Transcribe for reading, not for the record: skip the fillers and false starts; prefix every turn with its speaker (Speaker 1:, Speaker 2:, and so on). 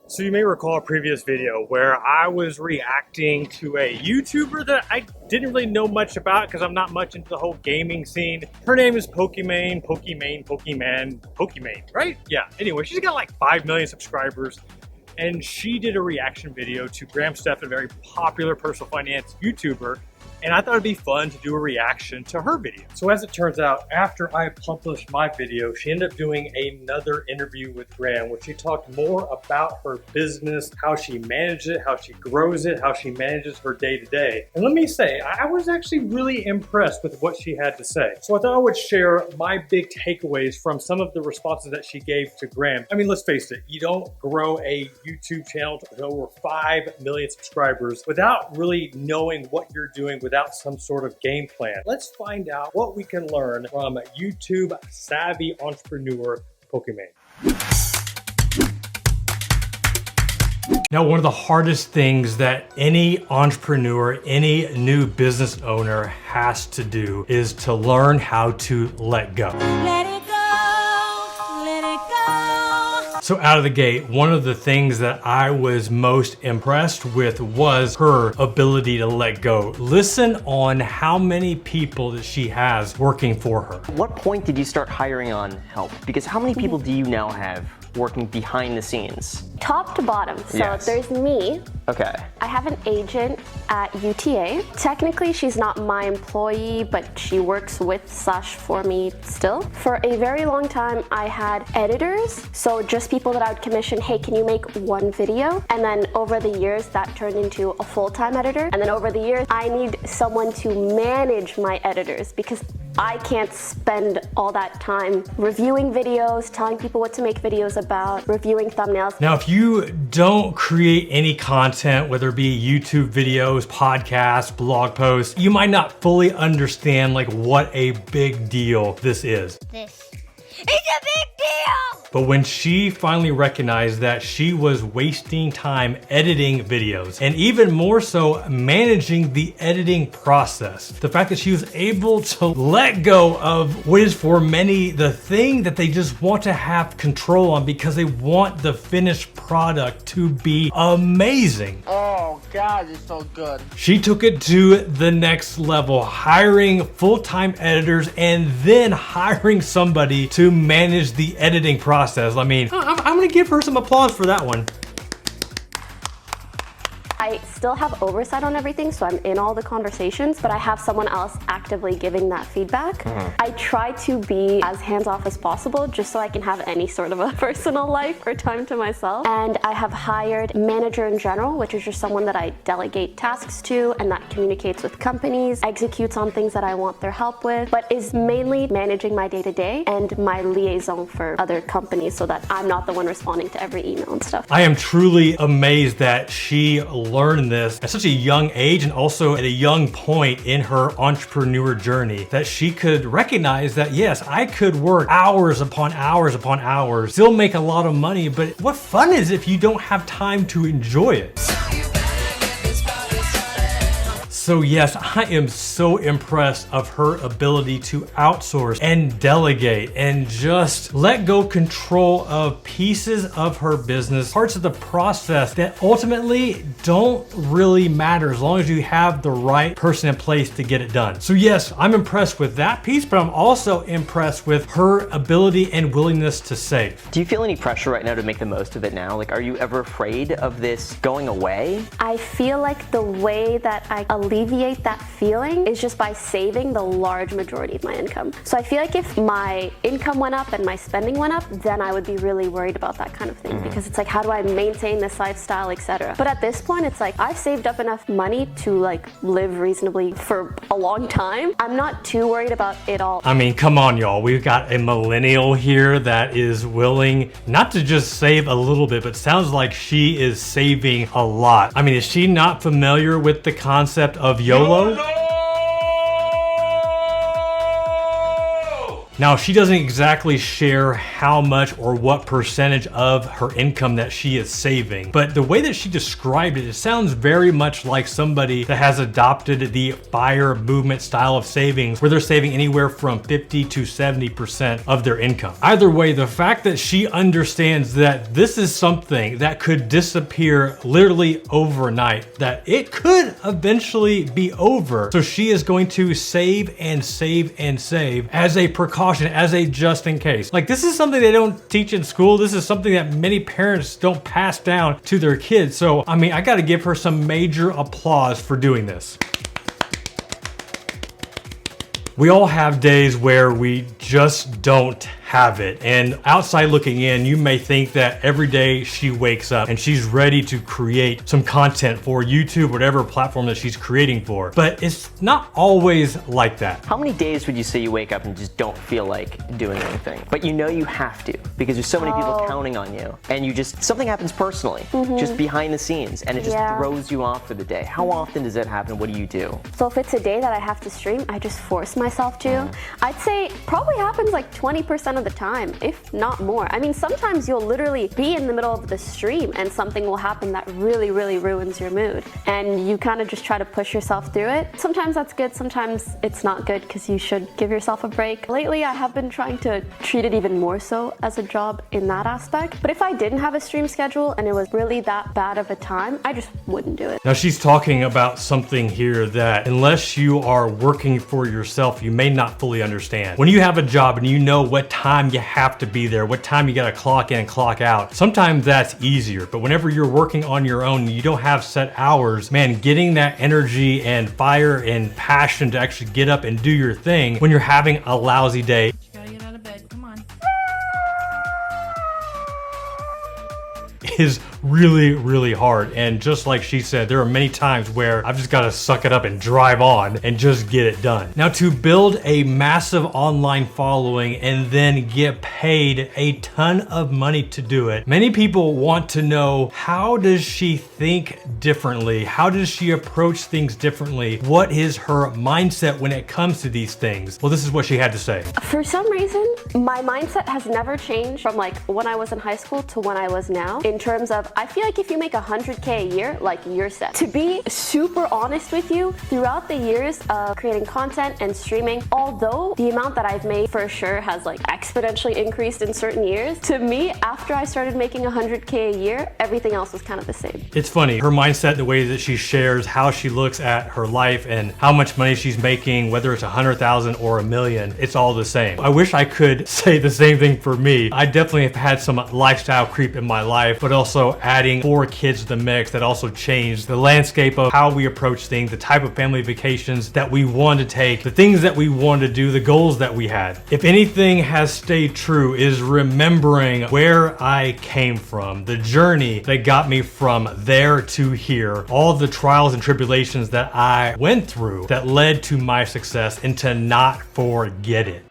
Speaker 1: So you may recall a previous video where I was reacting to a YouTuber that I didn't really know much about because I'm not much into the whole gaming scene. Her name is Pokimane, right? Yeah, anyway, she's got like 5 million subscribers and she did a reaction video to Graham Stephan, a very popular personal finance YouTuber. And I thought it'd be fun to do a reaction to her video. So as it turns out, after I published my video, she ended up doing another interview with Graham where she talked more about her business, how she manages it, how she grows it, how she manages her day-to-day. And let me say, I was actually really impressed with what she had to say. So I thought I would share my big takeaways from some of the responses that she gave to Graham. I mean, let's face it, you don't grow a YouTube channel to over 5 million subscribers without really knowing what you're doing, without some sort of game plan. Let's find out what we can learn from YouTube savvy entrepreneur Pokimane. Now, one of the hardest things that any entrepreneur, any new business owner has to do is to learn how to let go.
Speaker 2: Let it go, let it go.
Speaker 1: So out of the gate, one of the things that I was most impressed with was her ability to let go. Listen on how many people that she has working for her.
Speaker 3: What point did you start hiring on help? Because how many people do you now have working behind the scenes?
Speaker 4: Top to bottom. So
Speaker 3: Yes.
Speaker 4: there's me.
Speaker 3: Okay.
Speaker 4: I have an agent at UTA. Technically, she's not my employee, but she works with/for me still. For a very long time, I had editors. So just people that I would commission, hey, can you make one video? And then over the years, that turned into a full-time editor. And then over the years, I need someone to manage my editors because I can't spend all that time reviewing videos, telling people what to make videos about, reviewing thumbnails.
Speaker 1: Now, if you don't create any content, whether it be YouTube videos, podcasts, blog posts, you might not fully understand like what a big deal this is.
Speaker 2: This is a big deal!
Speaker 1: But when she finally recognized that she was wasting time editing videos, and even more so managing the editing process, the fact that she was able to let go of what is for many the thing that they just want to have control on because they want the finished product to be amazing.
Speaker 5: Oh God, it's so good.
Speaker 1: She took it to the next level, hiring full-time editors and then hiring somebody to manage the editing process. I mean, I'm gonna give her some applause for that one.
Speaker 4: I still have oversight on everything, so I'm in all the conversations, but I have someone else actively giving that feedback. I try to be as hands-off as possible just so I can have any sort of a personal life or time to myself. And I have hired manager in general, which is just someone that I delegate tasks to and that communicates with companies, executes on things that I want their help with, but is mainly managing my day-to-day and my liaison for other companies so that I'm not the one responding to every email and stuff.
Speaker 1: I am truly amazed that she learned this at such a young age and also at a young point in her entrepreneur journey, that she could recognize that yes, I could work hours upon hours upon hours, still make a lot of money, but what fun is it if you don't have time to enjoy it? So yes, I am so impressed of her ability to outsource and delegate and just let go control of pieces of her business, parts of the process that ultimately don't really matter as long as you have the right person in place to get it done. So yes, I'm impressed with that piece, but I'm also impressed with her ability and willingness to save.
Speaker 3: Do you feel any pressure right now to make the most of it now? Like, are you ever afraid of this going away?
Speaker 4: I feel like the way that I alleviate that feeling is just by saving the large majority of my income. So I feel like if my income went up and my spending went up, then I would be really worried about that kind of thing because it's like, how do I maintain this lifestyle, etc. But at this point, it's like, I've saved up enough money to like live reasonably for a long time. I'm not too worried about it all.
Speaker 1: I mean, come on, y'all. We've got a millennial here that is willing not to just save a little bit, but sounds like she is saving a lot. I mean, is she not familiar with the concept of YOLO? Now, she doesn't exactly share how much or what percentage of her income that she is saving, but the way that she described it, it sounds very much like somebody that has adopted the FIRE movement style of savings, where they're saving anywhere from 50 to 70% of their income. Either way, the fact that she understands that this is something that could disappear literally overnight, that it could eventually be over. So she is going to save and save and save as a precaution, as a just in case. Like, this is something they don't teach in school. This is something that many parents don't pass down to their kids. So, I mean, I gotta give her some major applause for doing this. We all have days where we just don't have it. And outside looking in, you may think that every day she wakes up and she's ready to create some content for YouTube, whatever platform that she's creating for. But it's not always like that.
Speaker 3: How many days would you say you wake up and just don't feel like doing anything? But you know you have to because there's so many people counting on you. And you just, something happens personally, just behind the scenes, and it just throws you off for the day. How often does that happen? What do you do?
Speaker 4: So if it's a day that I have to stream, I just force myself to. I'd say probably happens like 20% of the time, if not more. I mean, sometimes you'll literally be in the middle of the stream and something will happen that really, really ruins your mood. And you kind of just try to push yourself through it. Sometimes that's good, sometimes it's not good, because you should give yourself a break. Lately, I have been trying to treat it even more so as a job in that aspect. But if I didn't have a stream schedule and it was really that bad of a time, I just wouldn't do it.
Speaker 1: Now, she's talking about something here that unless you are working for yourself, you may not fully understand. When you have a job and you know what time you have to be there, what time you gotta clock in and clock out, sometimes that's easier. But whenever you're working on your own and you don't have set hours, man, getting that energy and fire and passion to actually get up and do your thing when you're having a lousy day,
Speaker 2: You gotta get out of bed. Come on.
Speaker 1: is really, really hard. And just like she said, there are many times where I've just got to suck it up and drive on and just get it done. Now, to build a massive online following and then get paid a ton of money to do it, many people want to know, how does she think differently? How does she approach things differently? What is her mindset when it comes to these things? Well, this is what she had to say.
Speaker 4: For some reason, my mindset has never changed from like when I was in high school to when I was now, in terms of, I feel like if you make 100K a year, like, you're set. To be super honest with you, throughout the years of creating content and streaming, although the amount that I've made for sure has like exponentially increased in certain years, to me, after I started making 100K a year, everything else was kind of the same.
Speaker 1: It's funny, her mindset, the way that she shares how she looks at her life and how much money she's making, whether it's 100,000 or $1 million, it's all the same. I wish I could say the same thing for me. I definitely have had some lifestyle creep in my life, but also adding 4 kids to the mix that also changed the landscape of how we approach things, the type of family vacations that we want to take, the things that we want to do, the goals that we had. If anything has stayed true, is remembering where I came from, the journey that got me from there to here, all the trials and tribulations that I went through that led to my success, and to not forget it.